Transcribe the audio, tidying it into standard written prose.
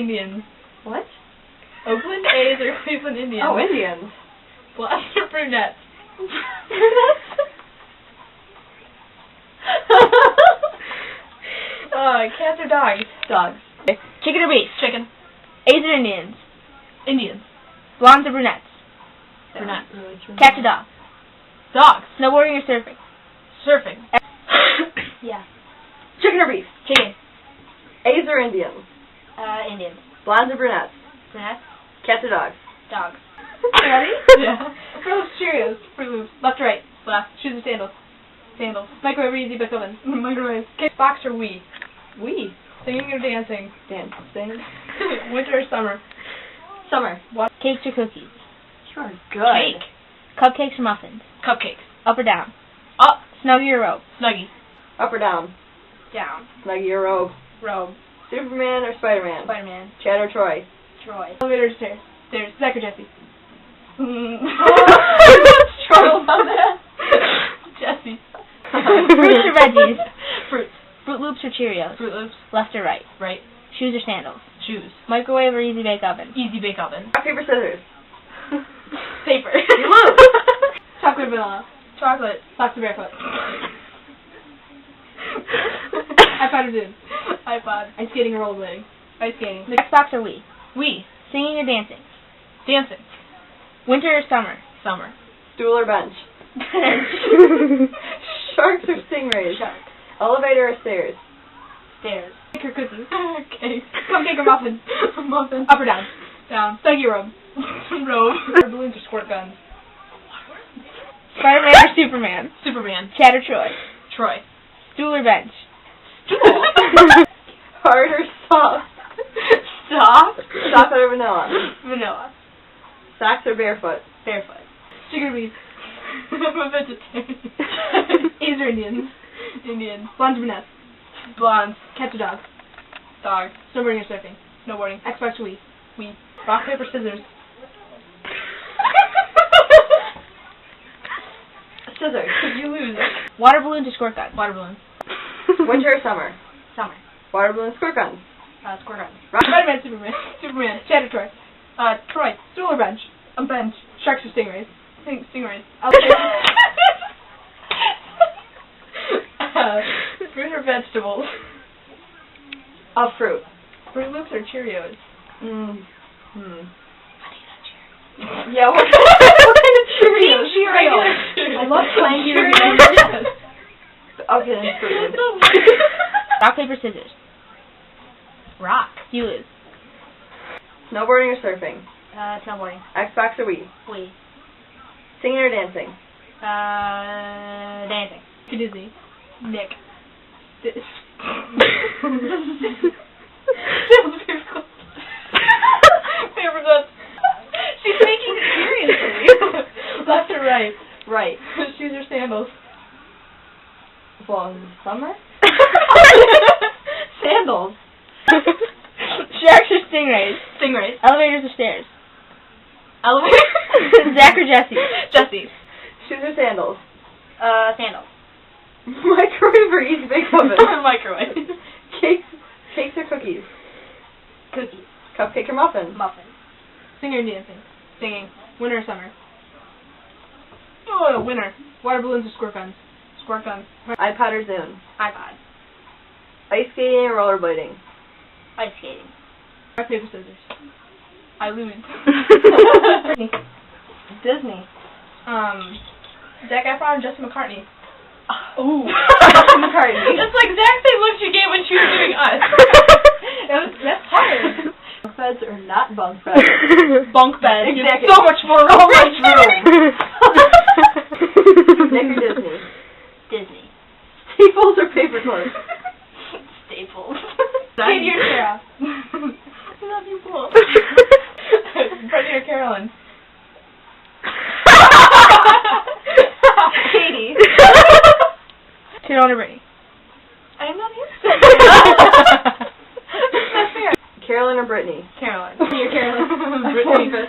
Indians. What? Oakland A's or Cleveland Indians? Oh, Indians. Blondes or brunettes? Cats or dogs? Dogs. Chicken or beef? Chicken. A's or Indians? Indians. Blondes or brunettes? Brunettes. Cats or dogs? Dogs. Snowboarding or surfing? Surfing. Yeah. Chicken or beef? Chicken. A's or Indians? Indians. Blondes or brunettes? Brunettes? Cats or dogs? Dogs. Ready? Yeah. Fruit Loops, Cheerios. Fruit Loops. Left or right? Left. Shoes or sandals? Sandals. Microwave or easy bake oven? Microwave. Box or Wii? Wii. Singing or dancing? Dancing. Winter or summer? Summer. What? Cakes or cookies? Sure. Good. Cake. Cupcakes or muffins? Cupcakes. Up or down? Up. Snuggie or robe? Snuggie. Up or down? Down. Snuggie or robe? Robe. Superman or Spider-Man? Spider-Man. Chad or Troy? Troy. Elevator or stairs? Stairs. Zach or Jesse? Struggle on that. Jesse. Fruits or veggies? Fruits. Fruit Loops or Cheerios? Fruit Loops. Left or right? Right. Shoes or sandals? Shoes. Microwave or easy bake oven? Easy bake oven. Rock, paper, scissors. Paper. You lose. Chocolate or vanilla? Chocolate. Socks or barefoot? iPod or Zoom? iPod. Ice skating or rollerblading? Ice skating. Xbox or Wii? Wii. Singing or dancing? Dancing. Winter or summer? Summer. Stool or bench? Sharks or stingrays? Shark. Elevator or stairs? Stairs. Cake or cookies? Cake. Cupcake or muffin? Muffin. Up or down? Down. Snuggie or robe? Robe. Balloons or squirt guns? Spider-Man or Superman? Superman. Chad or Troy? Troy. Stool or bench? Stool. Hard or soft? Soft. Chocolate or vanilla? Vanilla. Socks or barefoot? Barefoot. Chicken or beef? I'm a vegetarian. A's or Indians? Indian. Blondes or brunettes? Blondes. Cats or dogs? Dogs. Snowboarding or surfing? Snowboarding. Xbox or Wii? Wii. Rock, paper, scissors? Scissors. You lose. Water balloons or squirt guns? Water balloons. Winter or summer? Summer. Water balloon, squirt guns. Squirt guns. Rock, Spider-Man, Superman. Superman. Chad or Troy? Troy. Stool or bench? A bench. Sharks or stingrays? Stingrays. Fruit or vegetables? Fruit. Fruit Loops or Cheerios? Yeah, what kind of Cheerios? Cheerios. I love playing Cheerios. Okay, then Fruit Loops. Rock, paper, scissors. Rock. You lose. Snowboarding or surfing? Snowboarding. Xbox or Wii? Wii. Singing or dancing? Dancing. Disney. Nick. Paper clips. She's taking it seriously. Left or right? Right. Shoes or sandals? Well, in the summer? Sandals. Sharks or stingrays? Stingrays. Elevators or stairs? Elevator. Zach or Jesse? Jesse. Shoes or sandals? Sandals. Microwave or easy bake oven? Microwave. Cakes or cookies? Cookies. Cupcake or muffin? Muffin. Singing or dancing? Singing. Winter or summer? Oh, winter. Water balloons or squirt guns? Squirt guns. iPod or Zune? iPod. Ice skating or rollerblading? Ice skating. Rock, paper, scissors. I lose. Disney. Zac Efron and Justin McCartney. Ooh. McCartney. That's the exact same look she gave when she was doing us. That's hard. Bunk beds or not bunk beds? Bunk bed. Exactly. So much more So much room. Nick or Disney? Disney. Staples or paper clips? Staples. Katie or Sarah? I love you both. Brittany or Carolyn? Katie. Carolyn or Brittany? I'm not answering. Carolyn or Brittany? Carolyn. You're Carolyn. Brittany.